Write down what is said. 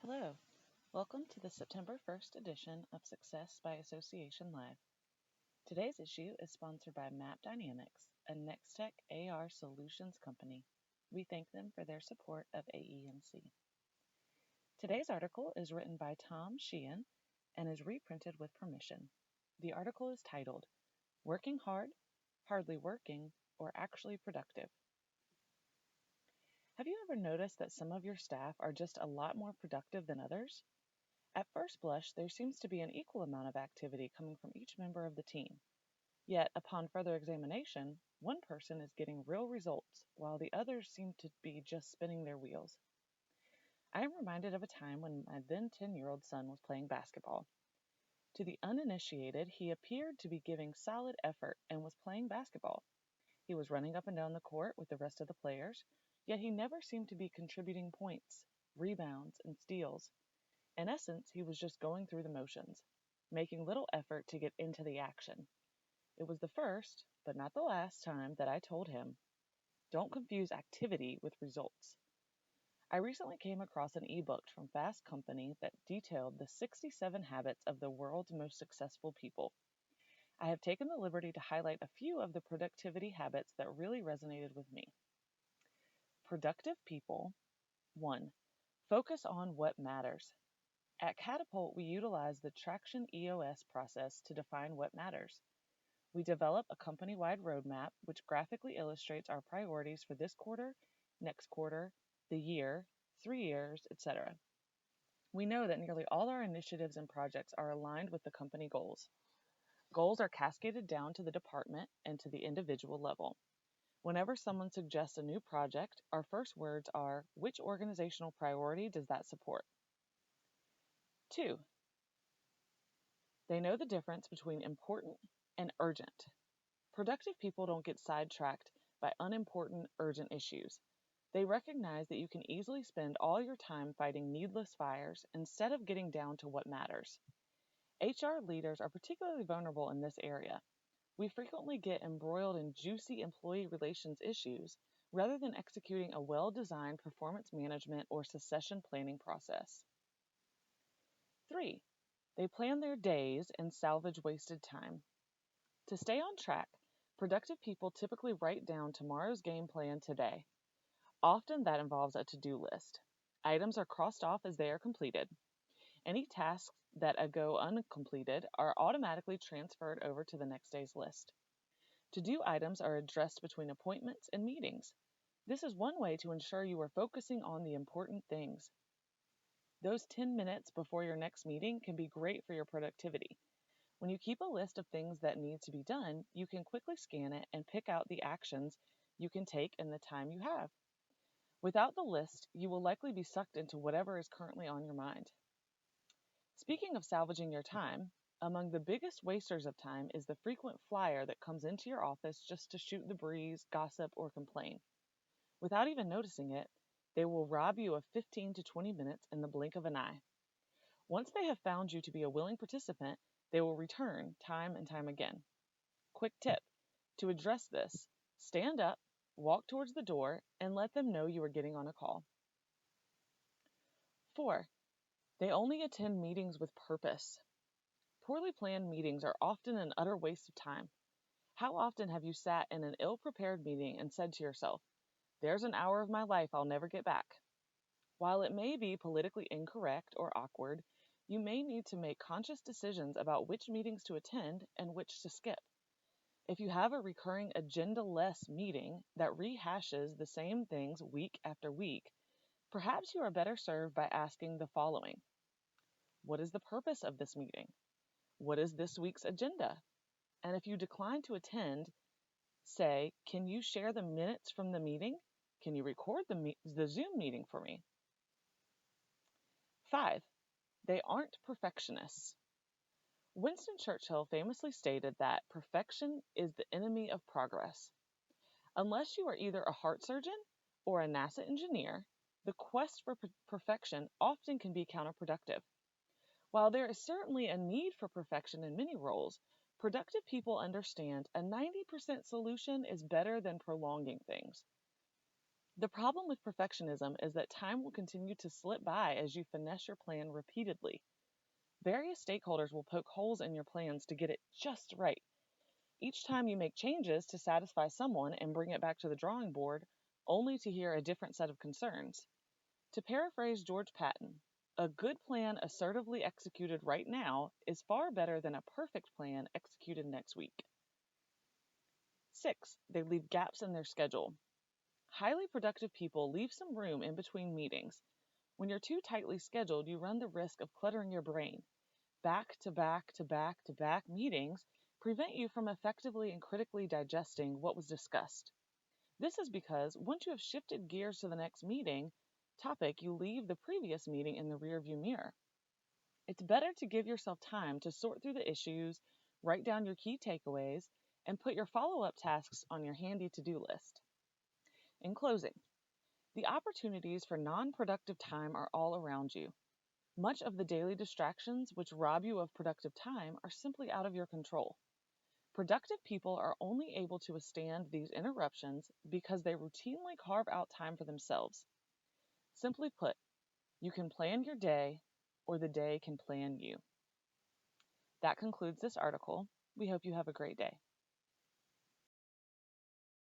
Hello, welcome to the September 1st edition of Success by Association Live. Today's issue is sponsored by Map Dynamics, a Nextech AR solutions company. We thank them for their support of AEMC. Today's article is written by Tom Sheehan and is reprinted with permission. The article is titled, Working Hard, Hardly Working, or Actually Productive. Have you ever noticed that some of your staff are just a lot more productive than others? At first blush, there seems to be an equal amount of activity coming from each member of the team. Yet, upon further examination, one person is getting real results, while the others seem to be just spinning their wheels. I am reminded of a time when my then 10-year-old son was playing basketball. To the uninitiated, he appeared to be giving solid effort and was playing basketball. He was running up and down the court with the rest of the players, yet he never seemed to be contributing points, rebounds, and steals. In essence, he was just going through the motions, making little effort to get into the action. It was the first, but not the last time that I told him, don't confuse activity with results. I recently came across an ebook from Fast Company that detailed the 67 habits of the world's most successful people. I have taken the liberty to highlight a few of the productivity habits that really resonated with me. Productive people. 1. Focus on what matters. At Catapult, we utilize the Traction EOS process to define what matters. We develop a company-wide roadmap which graphically illustrates our priorities for this quarter, next quarter, the year, 3 years, etc. We know that nearly all our initiatives and projects are aligned with the company goals. Goals are cascaded down to the department and to the individual level. Whenever someone suggests a new project, our first words are, which organizational priority does that support? 2. They know the difference between important and urgent. Productive people don't get sidetracked by unimportant, urgent issues. They recognize that you can easily spend all your time fighting needless fires instead of getting down to what matters. HR leaders are particularly vulnerable in this area. We frequently get embroiled in juicy employee relations issues rather than executing a well-designed performance management or succession planning process. 3. They plan their days and salvage wasted time. To stay on track, productive people typically write down tomorrow's game plan today. Often that involves a to-do list. Items are crossed off as they are completed. Any tasks that go uncompleted are automatically transferred over to the next day's list. To-do items are addressed between appointments and meetings. This is one way to ensure you are focusing on the important things. Those 10 minutes before your next meeting can be great for your productivity. When you keep a list of things that need to be done, you can quickly scan it and pick out the actions you can take in the time you have. Without the list, you will likely be sucked into whatever is currently on your mind. Speaking of salvaging your time, among the biggest wasters of time is the frequent flyer that comes into your office just to shoot the breeze, gossip, or complain. Without even noticing it, they will rob you of 15 to 20 minutes in the blink of an eye. Once they have found you to be a willing participant, they will return time and time again. Quick tip: to address this, stand up, walk towards the door, and let them know you are getting on a call. 4. They only attend meetings with purpose. Poorly planned meetings are often an utter waste of time. How often have you sat in an ill-prepared meeting and said to yourself, there's an hour of my life I'll never get back? While it may be politically incorrect or awkward, you may need to make conscious decisions about which meetings to attend and which to skip. If you have a recurring agenda-less meeting that rehashes the same things week after week, perhaps you are better served by asking the following. What is the purpose of this meeting? What is this week's agenda? And if you decline to attend, say, can you share the minutes from the meeting? Can you record the Zoom meeting for me? 5. They aren't perfectionists. Winston Churchill famously stated that perfection is the enemy of progress. Unless you are either a heart surgeon or a NASA engineer, the quest for perfection often can be counterproductive. While there is certainly a need for perfection in many roles, productive people understand a 90% solution is better than prolonging things. The problem with perfectionism is that time will continue to slip by as you finesse your plan repeatedly. Various stakeholders will poke holes in your plans to get it just right. Each time you make changes to satisfy someone and bring it back to the drawing board, only to hear a different set of concerns. To paraphrase George Patton, a good plan assertively executed right now is far better than a perfect plan executed next week. 6. They leave gaps in their schedule. Highly productive people leave some room in between meetings. When you're too tightly scheduled, you run the risk of cluttering your brain. Back to back to back to back meetings prevent you from effectively and critically digesting what was discussed. This is because once you have shifted gears to the next meeting topic, you leave the previous meeting in the rearview mirror. It's better to give yourself time to sort through the issues, write down your key takeaways, and put your follow up tasks on your handy to do list. In closing, the opportunities for non productive time are all around you. Much of the daily distractions which rob you of productive time are simply out of your control. Productive people are only able to withstand these interruptions because they routinely carve out time for themselves. Simply put, you can plan your day, or the day can plan you. That concludes this article. We hope you have a great day.